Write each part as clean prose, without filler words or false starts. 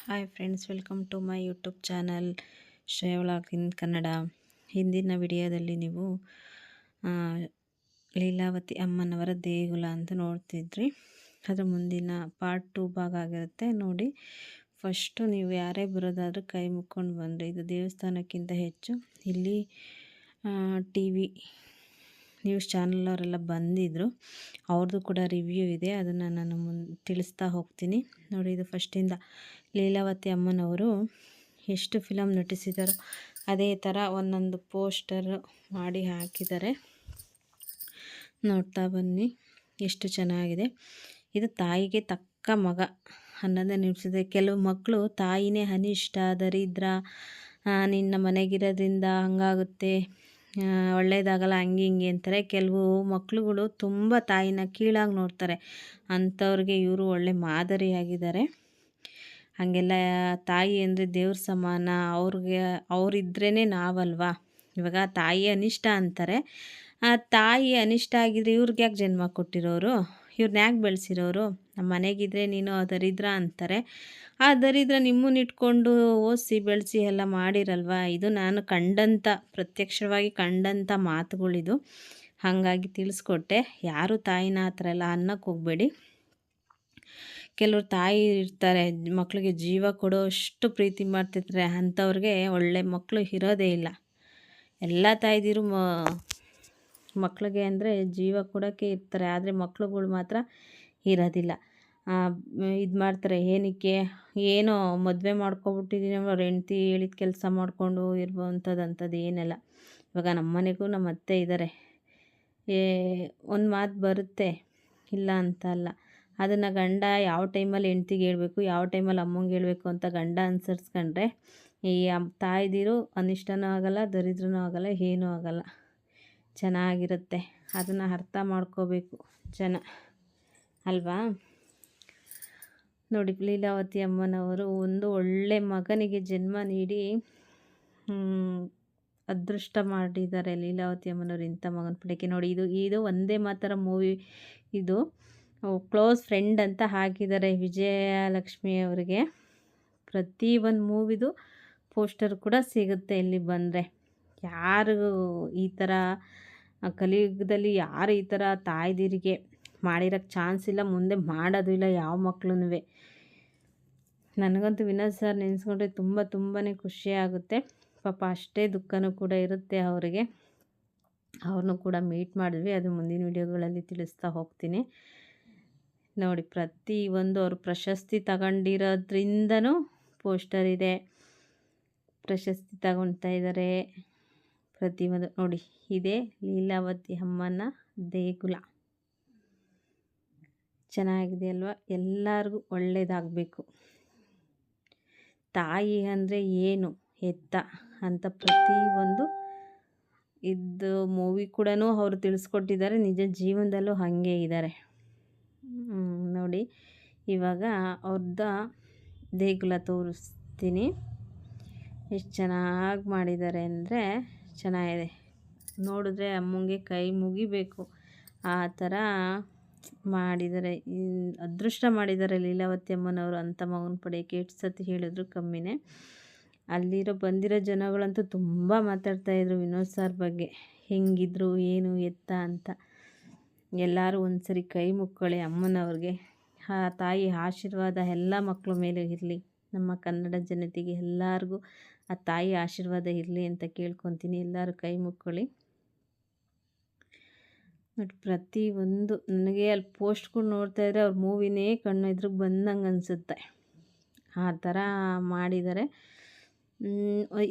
Hi friends, welcome to my YouTube channel Shreya vlog in Kannada. ಹಿಂದಿನ ವಿಡಿಯೋದಲ್ಲಿ ನೀವು ಆ, ಲೀಲಾವತಿ ಅಮ್ಮನವರ ದೇಗುಲ ಅಂತ ನೋಡ್ತಿದ್ರಿ. ಅದರ ಮುಂದಿನ ಪಾರ್ಟ್ 2 ಭಾಗ ಆಗಿರುತ್ತೆ ನೋಡಿ. ಫಸ್ಟು ನೀವು ಯಾರೇ ಬರೋದಾದ್ರೂ ಕೈ ಮುಕ್ಕೊಂಡು ಬಂದರೆ, ಇದು ದೇವಸ್ಥಾನಕ್ಕಿಂತ ಹೆಚ್ಚು ಇಲ್ಲಿ ಟಿ ವಿ ನ್ಯೂಸ್ ಚಾನಲ್ ಅವರೆಲ್ಲ ಬಂದಿದ್ದರು. ಅವ್ರದ್ದು ಕೂಡ ರಿವ್ಯೂ ಇದೆ, ಅದನ್ನು ನಾನು ತಿಳಿಸ್ತಾ ಹೋಗ್ತೀನಿ ನೋಡಿ. ಇದು ಫಸ್ಟಿಂದ ಲೀಲಾವತಿ ಅಮ್ಮನವರು ಎಷ್ಟು ಫಿಲಮ್ ನಟಿಸಿದಾರೋ ಅದೇ ಥರ ಒಂದೊಂದು ಪೋಸ್ಟರ್ ಮಾಡಿ ಹಾಕಿದ್ದಾರೆ, ನೋಡ್ತಾ ಬನ್ನಿ ಎಷ್ಟು ಚೆನ್ನಾಗಿದೆ. ಇದು ತಾಯಿಗೆ ತಕ್ಕ ಮಗ ಅನ್ನೋದೇ ನಿಲ್ಲಿಸಿದೆ. ಕೆಲವು ಮಕ್ಕಳು ತಾಯಿನೇ ಅನಿಷ್ಟ, ದರಿದ್ರ, ನಿನ್ನ ಮನೆಗಿರೋದ್ರಿಂದ ಹಂಗಾಗುತ್ತೆ, ಒಳ್ಳೇದಾಗಲ್ಲ, ಹಂಗೆ ಹಿಂಗೆ ಅಂತಾರೆ. ಕೆಲವು ಮಕ್ಕಳುಗಳು ತುಂಬ ತಾಯಿನ ಕೀಳಾಗಿ ನೋಡ್ತಾರೆ. ಅಂಥವ್ರಿಗೆ ಇವರು ಒಳ್ಳೆ ಮಾದರಿಯಾಗಿದ್ದಾರೆ. ಹಾಗೆಲ್ಲ ತಾಯಿ ಅಂದರೆ ದೇವ್ರ ಸಮಾನ, ಅವರಿದ್ರೇ ನಾವಲ್ವಾ. ಇವಾಗ ತಾಯಿ ಅನಿಷ್ಟ ಅಂತಾರೆ, ಆ ತಾಯಿ ಅನಿಷ್ಟ ಆಗಿದ್ರೆ ಇವ್ರಿಗೆ ಯಾಕೆ ಜನ್ಮ ಕೊಟ್ಟಿರೋರು, ಇವ್ರನ್ನ ಯಾಕೆ ಬೆಳೆಸಿರೋರು? ನಮ್ಮ ಮನೆಗಿದ್ರೆ ನೀನು ದರಿದ್ರ ಅಂತಾರೆ. ಆ ದರಿದ್ರ ನಿಮ್ಮನ್ನ ಇಟ್ಕೊಂಡು ಓದಿಸಿ ಬೆಳೆಸಿ ಎಲ್ಲ ಮಾಡಿರಲ್ವ. ಇದು ನಾನು ಪ್ರತ್ಯಕ್ಷವಾಗಿ ಕಂಡಂಥ ಮಾತುಗಳಿದು. ಹಾಗಾಗಿ ತಿಳಿಸ್ಕೊಟ್ಟೆ. ಯಾರು ತಾಯಿನ ಆ ಥರ ಎಲ್ಲ ಅನ್ನಕ್ಕೆ ಹೋಗಬೇಡಿ. ಕೆಲವರು ತಾಯಿ ಇರ್ತಾರೆ, ಮಕ್ಕಳಿಗೆ ಜೀವ ಕೊಡೋ ಅಷ್ಟು ಪ್ರೀತಿ ಮಾಡ್ತಿರ್ತಾರೆ. ಅಂಥವ್ರಿಗೆ ಒಳ್ಳೆ ಮಕ್ಕಳು ಇರೋದೇ ಇಲ್ಲ. ಎಲ್ಲ ತಾಯ್ದಿರು ಮಕ್ಕಳಿಗೆ ಅಂದರೆ ಜೀವ ಕೊಡೋಕ್ಕೆ ಇರ್ತಾರೆ, ಆದರೆ ಮಕ್ಳುಗಳು ಮಾತ್ರ ಇರೋದಿಲ್ಲ. ಇದು ಮಾಡ್ತಾರೆ, ಏನಕ್ಕೆ ಏನೋ ಮದುವೆ ಮಾಡ್ಕೊಬಿಟ್ಟಿದ್ದೀನಿ ಅವ್ರ ಹೆಂಡ್ತಿ ಹೇಳಿದ ಕೆಲಸ ಮಾಡಿಕೊಂಡು ಇರುವಂಥದ್ದು ಏನೆಲ್ಲ. ಇವಾಗ ನಮ್ಮ ಮನೆಗೂ ನಮ್ಮ ಅತ್ತೆ ಇದ್ದಾರೆ. ಒಂದು ಮಾತು ಬರುತ್ತೆ, ಇಲ್ಲ ಅಂತ ಅಲ್ಲ. ಅದನ್ನು ಗಂಡ ಯಾವ ಟೈಮಲ್ಲಿ ಹೆಂಡ್ತಿಗೆ ಹೇಳಬೇಕು, ಯಾವ ಟೈಮಲ್ಲಿ ಅಮ್ಮಂಗೆ ಹೇಳಬೇಕು ಅಂತ ಗಂಡ ಅನುಸರಿಸ್ಕೊಂಡ್ರೆ ಈ ತಾಯ್ದಿರು ಅನಿಷ್ಟನೂ ಆಗೋಲ್ಲ, ದರಿದ್ರನೂ ಆಗೋಲ್ಲ, ಏನೂ ಆಗೋಲ್ಲ, ಚೆನ್ನಾಗಿರುತ್ತೆ. ಅದನ್ನು ಅರ್ಥ ಮಾಡ್ಕೋಬೇಕು ಜನ ಅಲ್ವಾ. ನೋಡಿ, ಲೀಲಾವತಿ ಅಮ್ಮನವರು ಒಂದು ಒಳ್ಳೆ ಮಗನಿಗೆ ಜನ್ಮ ನೀಡಿ ಅದೃಷ್ಟ ಮಾಡಿದ್ದಾರೆ ಲೀಲಾವತಿ ಅಮ್ಮನವರು ಇಂಥ ಮಗನ ಪಡೆಕೆ. ನೋಡಿ, ಇದು ಒಂದೇ ಮಾತ್ರ ಮೂವಿ. ಇದು ಕ್ಲೋಸ್ ಫ್ರೆಂಡ್ ಅಂತ ಹಾಕಿದ್ದಾರೆ ವಿಜಯಲಕ್ಷ್ಮಿ ಅವರಿಗೆ. ಪ್ರತಿ ಒಂದು ಮೂವಿದು ಪೋಸ್ಟರ್ ಕೂಡ ಸಿಗುತ್ತೆ ಇಲ್ಲಿ ಬಂದರೆ. ಯಾರು ಈ ಥರ ಕಲಿಯುಗದಲ್ಲಿ ಯಾರು ಈ ಥರ ತಾಯ್ದಿರಿಗೆ ಮಾಡಿರೋಕ್ಕೆ ಚಾನ್ಸ್ ಇಲ್ಲ, ಮುಂದೆ ಮಾಡೋದು ಇಲ್ಲ ಯಾವ ಮಕ್ಳೂ. ನನಗಂತೂ ವಿನೋದ್ ಸರ್ ನೆನೆಸ್ಕೊಂಡ್ರೆ ತುಂಬಾ ಖುಷಿಯಾಗುತ್ತೆ. ಪಾಪ ಅಷ್ಟೇ ದುಃಖನೂ ಕೂಡ ಇರುತ್ತೆ ಅವರಿಗೆ. ಅವ್ರನ್ನೂ ಕೂಡ ಮೀಟ್ ಮಾಡಿದ್ವಿ, ಅದು ಮುಂದಿನ ವಿಡಿಯೋಗಳಲ್ಲಿ ತಿಳಿಸ್ತಾ ಹೋಗ್ತೀನಿ ನೋಡಿ. ಪ್ರತಿಯೊಂದು ಅವರು ಪ್ರಶಸ್ತಿ ತಗೊಂಡಿರೋದ್ರಿಂದನೂ ಪೋಸ್ಟರ್ ಇದೆ, ಪ್ರಶಸ್ತಿ ತಗೊಳ್ತಾ ಇದ್ದಾರೆ ಪ್ರತಿಯೊಂದು ನೋಡಿ. ಇದೇ ಲೀಲಾವತಿ ಅಮ್ಮನ ದೇಗುಲ, ಚೆನ್ನಾಗಿದೆ ಅಲ್ವಾ. ಎಲ್ಲರಿಗೂ ಒಳ್ಳೆಯದಾಗಬೇಕು. ತಾಯಿ ಅಂದರೆ ಏನು ಎತ್ತ ಅಂತ ಪ್ರತಿಯೊಂದು ಇದು ಮೂವಿ ಕೂಡ ಅವರು ತಿಳಿಸ್ಕೊಟ್ಟಿದ್ದಾರೆ, ನಿಜ ಜೀವನದಲ್ಲೂ ಹಾಗೆ ಇದ್ದಾರೆ ನೋಡಿ. ಇವಾಗ ಅವ್ರದ್ದು ದೇಗುಲ ತೋರಿಸ್ತೀನಿ. ಎಷ್ಟು ಚೆನ್ನಾಗಿ ಮಾಡಿದ್ದಾರೆ ಅಂದರೆ ಚೆನ್ನಾಗಿದೆ. ನೋಡಿದ್ರೆ ಅಮ್ಮಂಗೆ ಕೈ ಮುಗಿಬೇಕು, ಆ ಥರ ಮಾಡಿದ್ದಾರೆ. ಅದೃಷ್ಟ ಮಾಡಿದ್ದಾರೆ ಲೀಲಾವತಿ ಅಮ್ಮನವರು ಅಂಥ ಮಗನ ಪಡೆಯೋಕ್ಕೆ. ಎಷ್ಟು ಸತಿ ಹೇಳಿದ್ರು ಕಮ್ಮಿನೇ. ಬಂದಿರೋ ಜನಗಳಂತೂ ತುಂಬ ಮಾತಾಡ್ತಾಯಿದ್ರು ವಿನೋದ್ ಸರ್ ಬಗ್ಗೆ, ಹೆಂಗಿದ್ರು ಏನು ಎತ್ತ ಅಂತ. ಎಲ್ಲರೂ ಒಂದು ಸರಿ ಕೈ ಮುಕ್ಕೊಳ್ಳಿ ಅಮ್ಮನವ್ರಿಗೆ. ಆ ತಾಯಿ ಆಶೀರ್ವಾದ ಎಲ್ಲ ಮಕ್ಕಳ ಮೇಲೆ ಇರಲಿ. ನಮ್ಮ ಕನ್ನಡ ಜನತೆಗೆ ಎಲ್ಲರಿಗೂ ಆ ತಾಯಿ ಆಶೀರ್ವಾದ ಇರಲಿ ಅಂತ ಕೇಳ್ಕೊತೀನಿ. ಎಲ್ಲರೂ ಕೈ ಮುಕ್ಕೊಳ್ಳಿ ನೋಡಿ. ಪ್ರತಿಯೊಂದು ನನಗೆ ಅಲ್ಲಿ ಪೋಸ್ಟ್ಗಳು ನೋಡ್ತಾ ಇದ್ದರೆ ಅವ್ರ ಮೂವಿನೇ ಕಣ್ಣು ಎದುರಿಗೆ ಬಂದಂಗೆ ಅನಿಸುತ್ತೆ, ಆ ಥರ ಮಾಡಿದ್ದಾರೆ.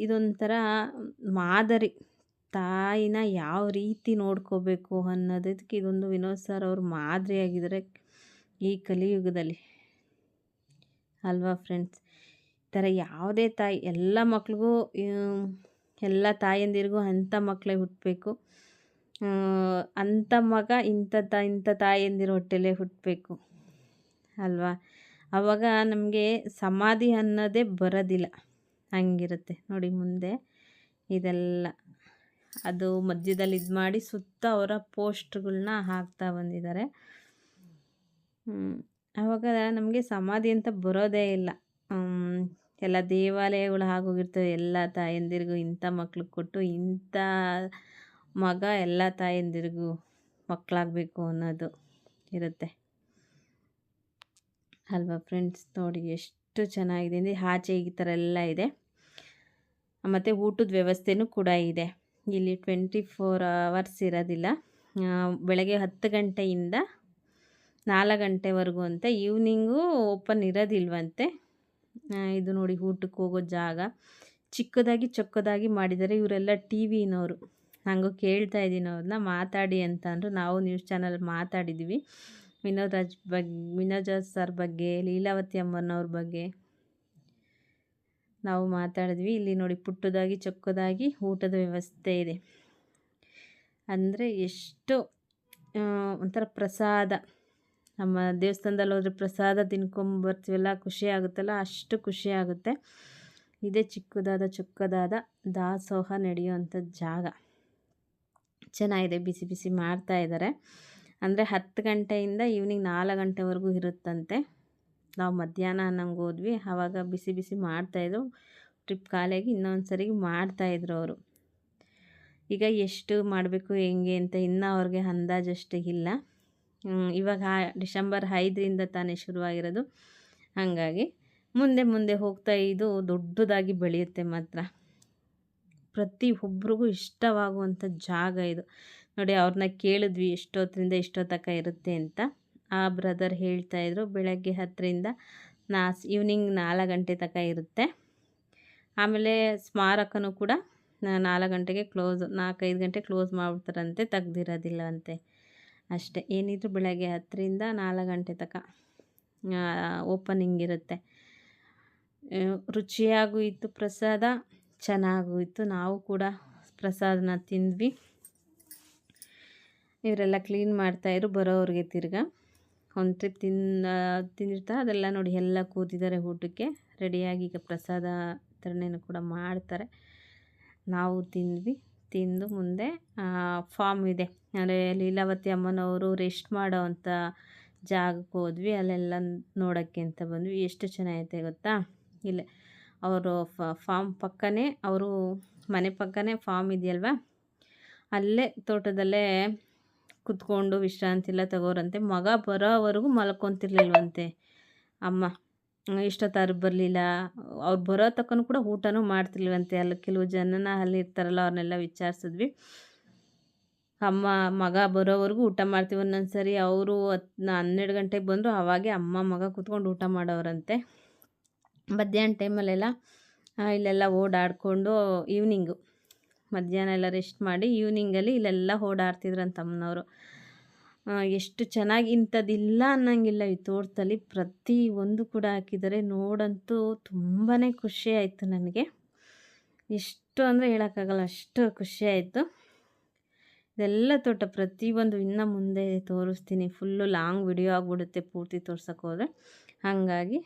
ಇದೊಂಥರ ಮಾದರಿ, ತಾಯಿನ ಯಾವ ರೀತಿ ನೋಡ್ಕೋಬೇಕು ಅನ್ನೋದಕ್ಕೆ ಇದೊಂದು ವಿನೋದ್ ಸರ್ ಅವರು ಮಾದರಿಯಾಗಿದ್ದಾರೆ ಈ ಕಲಿಯುಗದಲ್ಲಿ ಅಲ್ವಾ ಫ್ರೆಂಡ್ಸ್. ಈ ಥರ ಯಾವುದೇ ತಾಯಿ ಎಲ್ಲ ಮಕ್ಳಿಗೂ, ಎಲ್ಲ ತಾಯಂದಿರಿಗೂ ಅಂಥ ಮಕ್ಕಳೇ ಹುಟ್ಟಬೇಕು, ಅಂಥ ಮಗ ಇಂಥ ತಾಯಂದಿರ ಹೊಟ್ಟೆಲೇ ಹುಟ್ಟಬೇಕು ಅಲ್ವಾ. ಆವಾಗ ನಮಗೆ ಸಮಾಧಿ ಅನ್ನೋದೇ ಬರೋದಿಲ್ಲ, ಹಂಗಿರುತ್ತೆ ನೋಡಿ. ಮುಂದೆ ಇದೆಲ್ಲ ಅದು ಮಧ್ಯದಲ್ಲಿ ಇದು ಮಾಡಿ ಸುತ್ತ ಅವರ ಪೋಸ್ಟ್ಗಳನ್ನ ಹಾಕ್ತಾ ಬಂದಿದ್ದಾರೆ. ಆವಾಗ ನಮಗೆ ಸಮಾಧಿ ಅಂತ ಬರೋದೇ ಇಲ್ಲ. ಎಲ್ಲ ದೇವಾಲಯಗಳು ಆಗೋಗಿರ್ತವೆ. ಎಲ್ಲ ತಾಯಂದಿರಿಗೂ ಇಂಥ ಮಕ್ಳು ಕೊಟ್ಟು ಇಂಥ ಮಗ ಎಲ್ಲ ತಾಯಂದಿರಿಗೂ ಮಕ್ಕಳಾಗಬೇಕು ಅನ್ನೋದು ಇರುತ್ತೆ ಅಲ್ವಾ ಫ್ರೆಂಡ್ಸ್. ನೋಡಿ ಎಷ್ಟು ಚೆನ್ನಾಗಿದೆ ಅಂದರೆ ಆಚೆ ಈ ಥರ ಎಲ್ಲ ಇದೆ. ಮತ್ತು ಊಟದ ವ್ಯವಸ್ಥೆನೂ ಕೂಡ ಇದೆ. ಇಲ್ಲಿ 24 ಅವರ್ಸ್ ಇರೋದಿಲ್ಲ. ಬೆಳಗ್ಗೆ 10 ಗಂಟೆಯಿಂದ 4 ಗಂಟೆವರೆಗೂ ಅಂತ. ಈವ್ನಿಂಗು ಓಪನ್ ಇರೋದಿಲ್ವಂತೆ. ಇದು ನೋಡಿ ಊಟಕ್ಕೆ ಹೋಗೋ ಜಾಗ ಚಿಕ್ಕದಾಗಿ ಚೊಕ್ಕದಾಗಿ ಮಾಡಿದ್ದಾರೆ. ಇವರೆಲ್ಲ ಟಿ ವಿನವರು. ನನಗೂ ಕೇಳ್ತಾ ಇದ್ದೀನಿ ಅವ್ರನ್ನ ಮಾತಾಡಿ ಅಂತ ಅಂದರು. ನಾವು ನ್ಯೂಸ್ ಚಾನಲ್ ಮಾತಾಡಿದ್ವಿ ವಿನೋದ್ ರಾಜ್ ಸರ್ ಬಗ್ಗೆ, ಲೀಲಾವತಿ ಅಮ್ಮನವ್ರ ಬಗ್ಗೆ ನಾವು ಮಾತಾಡಿದ್ವಿ. ಇಲ್ಲಿ ನೋಡಿ ಪುಟ್ಟದಾಗಿ ಚೊಕ್ಕದಾಗಿ ಊಟದ ವ್ಯವಸ್ಥೆ ಇದೆ. ಅಂದರೆ ಎಷ್ಟು ಒಂಥರ ಪ್ರಸಾದ, ನಮ್ಮ ದೇವಸ್ಥಾನದಲ್ಲಿ ಹೋದರೆ ಪ್ರಸಾದ ತಿನ್ಕೊಂಬರ್ತೀವಲ್ಲ, ಖುಷಿ ಆಗುತ್ತಲ್ಲ, ಅಷ್ಟು ಖುಷಿ ಆಗುತ್ತೆ. ಇದೇ ಚಿಕ್ಕದಾದ ಚೊಕ್ಕದಾದ ದಾಸೋಹ ನಡೆಯುವಂಥ ಜಾಗ. ಚೆನ್ನಾಗಿದೆ. ಬಿಸಿ ಬಿಸಿ ಮಾಡ್ತಾಯಿದ್ದಾರೆ. ಅಂದರೆ 10 ಗಂಟೆಯಿಂದ ಈವ್ನಿಂಗ್ 4 ಗಂಟೆವರೆಗೂ ಇರುತ್ತಂತೆ. ನಾವು ಮಧ್ಯಾಹ್ನ ಅನ್ನಂಗೆ ಹೋದ್ವಿ, ಆವಾಗ ಬಿಸಿ ಬಿಸಿ ಮಾಡ್ತಾಯಿದ್ರು. ಟ್ರಿಪ್ ಖಾಲಿಯಾಗಿ ಇನ್ನೊಂದು ಸರಿ ಮಾಡ್ತಾಯಿದ್ರು ಅವರು. ಈಗ ಎಷ್ಟು ಮಾಡಬೇಕು ಹೆಂಗೆ ಅಂತ ಇನ್ನೂ ಅವ್ರಿಗೆ ಅಂದಾಜಷ್ಟು ಇಲ್ಲ. ಇವಾಗ ಡಿಸೆಂಬರ್ 5ರಿಂದ ತಾನೇ ಶುರುವಾಗಿರೋದು. ಹಾಗಾಗಿ ಮುಂದೆ ಮುಂದೆ ಹೋಗ್ತಾ ಇದು ದೊಡ್ಡದಾಗಿ ಬೆಳೆಯುತ್ತೆ. ಮಾತ್ರ ಪ್ರತಿಯೊಬ್ಬರಿಗೂ ಇಷ್ಟವಾಗುವಂಥ ಜಾಗ ಇದು. ನೋಡಿ ಅವ್ರನ್ನ ಕೇಳಿದ್ವಿ ಎಷ್ಟೊತ್ತರಿಂದ ಎಷ್ಟೊತ್ತಕ್ಕ ಇರುತ್ತೆ ಅಂತ. ಆ ಬ್ರದರ್ ಹೇಳ್ತಾಯಿದ್ರು ಬೆಳಗ್ಗೆ 10ರಿಂದ ಈವ್ನಿಂಗ್ 4 ಗಂಟೆ ತನಕ ಇರುತ್ತೆ. ಆಮೇಲೆ ಸ್ಮಾರಕನೂ ಕೂಡ 4 ಗಂಟೆಗೆ ಕ್ಲೋಸ್, 4-5 ಗಂಟೆ ಕ್ಲೋಸ್ ಮಾಡಿಬಿಡ್ತಾರಂತೆ, ತೆಗ್ದಿರೋದಿಲ್ಲ ಅಂತೆ ಅಷ್ಟೇ. ಏನಿದ್ರು ಬೆಳಗ್ಗೆ 10ರಿಂದ 4 ಗಂಟೆ ತನಕ ಓಪನಿಂಗ್ ಇರುತ್ತೆ. ರುಚಿಯಾಗೂ ಇತ್ತು ಪ್ರಸಾದ, ಚೆನ್ನಾಗೂ ಇತ್ತು. ನಾವು ಕೂಡ ಪ್ರಸಾದನ ತಿಂದ್ವಿ. ಇವರೆಲ್ಲ ಕ್ಲೀನ್ ಮಾಡ್ತಾಯಿದ್ರು ಬರೋವ್ರಿಗೆ. ತಿರ್ಗಾ ಒಂದು ಟ್ರಿಪ್ ತಿಂದಿರ್ತಾರೆ. ಅದೆಲ್ಲ ನೋಡಿ ಎಲ್ಲ ಕೂತಿದ್ದಾರೆ ಊಟಕ್ಕೆ ರೆಡಿಯಾಗಿ. ಈಗ ಪ್ರಸಾದ ವಿತರಣೆನೂ ಕೂಡ ಮಾಡ್ತಾರೆ. ನಾವು ತಿಂದ್ವಿ. ತಿಂದು ಮುಂದೆ ಫಾರ್ಮ್ ಇದೆ, ಅಂದರೆ ಲೀಲಾವತಿ ಅಮ್ಮನವರು ರೆಸ್ಟ್ ಮಾಡೋ ಅಂಥ ಜಾಗಕ್ಕೆ ಹೋದ್ವಿ. ಅಲ್ಲೆಲ್ಲ ನೋಡೋಕ್ಕೆ ಅಂತ ಬಂದ್ವಿ. ಎಷ್ಟು ಚೆನ್ನಾಗೈತೆ ಗೊತ್ತಾ. ಇಲ್ಲೇ ಅವರು ಫಾರ್ಮ್ ಪಕ್ಕನೇ, ಅವರು ಮನೆ ಪಕ್ಕನೇ ಫಾರ್ಮ್ ಇದೆಯಲ್ವ, ಅಲ್ಲೇ ತೋಟದಲ್ಲೇ ಕುತ್ಕೊಂಡು ವಿಶ್ರಾಂತಿ ಎಲ್ಲ ತಗೋರಂತೆ. ಮಗ ಬರೋವರೆಗೂ ಮಲ್ಕೊತಿರ್ಲಿಲ್ವಂತೆ ಅಮ್ಮ. ಇಷ್ಟೊತ್ತಾರು ಬರಲಿಲ್ಲ. ಅವ್ರು ಬರೋ ತಕ್ಕನೂ ಕೂಡ ಊಟನೂ ಮಾಡ್ತಿರ್ಲಿಲ್ವಂತೆ. ಅಲ್ಲಿ ಕೆಲವು ಜನನ ಅಲ್ಲಿ ಇರ್ತಾರಲ್ಲ, ಅವ್ರನ್ನೆಲ್ಲ ವಿಚಾರಿಸಿದ್ವಿ. ಅಮ್ಮ ಮಗ ಬರೋವರೆಗೂ ಊಟ ಮಾಡ್ತೀವಿ. ಒಂದೊಂದು ಸರಿ ಅವರು 12 ಗಂಟೆಗೆ ಬಂದರು, ಆವಾಗೇ ಅಮ್ಮ ಮಗ ಕೂತ್ಕೊಂಡು ಊಟ ಮಾಡೋರಂತೆ. ಮಧ್ಯಾಹ್ನ ಟೈಮಲ್ಲೆಲ್ಲ ಇಲ್ಲೆಲ್ಲ ಓಡಾಡಿಕೊಂಡು ಈವ್ನಿಂಗು ಮಧ್ಯಾಹ್ನ ಎಲ್ಲ ರೆಸ್ಟ್ ಮಾಡಿ ಈವ್ನಿಂಗಲ್ಲಿ ಇಲ್ಲೆಲ್ಲ ಓಡಾಡ್ತಿದ್ರಂತ ಅಮ್ಮನವರು. ಎಷ್ಟು ಚೆನ್ನಾಗಿ, ಇಂಥದ್ದಿಲ್ಲ ಅನ್ನೋಂಗಿಲ್ಲ ಈ ತೋಟದಲ್ಲಿ. ಪ್ರತಿಯೊಂದು ಕೂಡ ಹಾಕಿದ್ದಾರೆ. ನೋಡಂತೂ ತುಂಬಾ ಖುಷಿ ಆಯಿತು ನನಗೆ. ಎಷ್ಟು ಅಂದರೆ ಹೇಳೋಕ್ಕಾಗಲ್ಲ, ಅಷ್ಟು ಖುಷಿ ಆಯಿತು. ಇದೆಲ್ಲ ತೋಟ ಪ್ರತಿಯೊಂದು ಇನ್ನು ಮುಂದೆ ತೋರಿಸ್ತೀನಿ. ಫುಲ್ಲು ಲಾಂಗ್ ವಿಡಿಯೋ ಆಗಿಬಿಡುತ್ತೆ ಪೂರ್ತಿ ತೋರ್ಸೋಕೆ ಹೋದರೆ. ಹಾಗಾಗಿ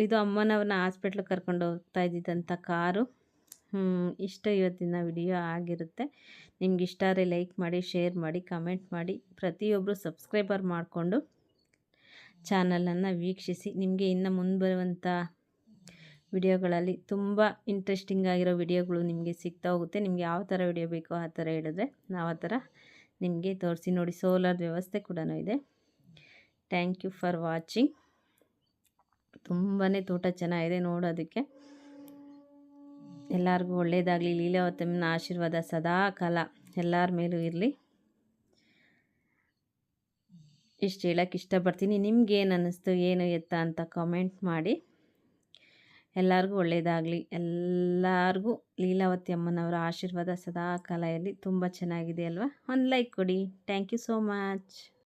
ಇದು ಅಮ್ಮನವ್ರನ್ನ ಹಾಸ್ಪಿಟ್ಲಿಗೆ ಕರ್ಕೊಂಡು ಹೋಗ್ತಾ ಇದ್ದಿದ್ದಂಥ ಕಾರು. ಇಷ್ಟ ಇವತ್ತಿನ ವಿಡಿಯೋ ಆಗಿರುತ್ತೆ. ನಿಮ್ಗೆ ಇಷ್ಟ ಆದರೆ ಲೈಕ್ ಮಾಡಿ, ಶೇರ್ ಮಾಡಿ, ಕಮೆಂಟ್ ಮಾಡಿ. ಪ್ರತಿಯೊಬ್ಬರು ಸಬ್ಸ್ಕ್ರೈಬರ್ ಮಾಡಿಕೊಂಡು ಚಾನಲನ್ನು ವೀಕ್ಷಿಸಿ. ನಿಮಗೆ ಇನ್ನು ಮುಂದೆ ಬರುವಂಥ ವಿಡಿಯೋಗಳಲ್ಲಿ ತುಂಬ ಇಂಟ್ರೆಸ್ಟಿಂಗ್ ಆಗಿರೋ ವಿಡಿಯೋಗಳು ನಿಮಗೆ ಸಿಗ್ತಾ ಹೋಗುತ್ತೆ. ನಿಮ್ಗೆ ಯಾವ ಥರ ವಿಡಿಯೋ ಬೇಕೋ ಆ ಥರ ಹೇಳಿದ್ರೆ ನಾವು ಆ ಥರ ನಿಮಗೆ ತೋರಿಸಿ. ನೋಡಿ ಸೋಲಾರ್ ವ್ಯವಸ್ಥೆ ಕೂಡ ಇದೆ. Thank you for watching. ತುಂಬಾ ತೋಟ ಚೆನ್ನಾಗಿದೆ ನೋಡೋದಕ್ಕೆ. ಎಲ್ಲರಿಗೂ ಒಳ್ಳೆಯದಾಗಲಿ. ಲೀಲಾವತಿಯಮ್ಮನ ಆಶೀರ್ವಾದ ಸದಾ ಕಾಲ ಎಲ್ಲರ ಮೇಲೂ ಇರಲಿ. ಇಷ್ಟು ಹೇಳೋಕ್ಕೆ ಇಷ್ಟಪಡ್ತೀನಿ. ನಿಮ್ಗೇನು ಅನ್ನಿಸ್ತು, ಏನು ಎತ್ತ ಅಂತ ಕಮೆಂಟ್ ಮಾಡಿ. ಎಲ್ಲರಿಗೂ ಒಳ್ಳೆಯದಾಗಲಿ. ಎಲ್ಲರಿಗೂ ಲೀಲಾವತಿ ಅಮ್ಮನವರ ಆಶೀರ್ವಾದ ಸದಾ ಕಾಲ ಇರಲಿ. ತುಂಬ ಚೆನ್ನಾಗಿದೆ ಅಲ್ವಾ. ಒಂದು ಲೈಕ್ ಕೊಡಿ. Thank you so much.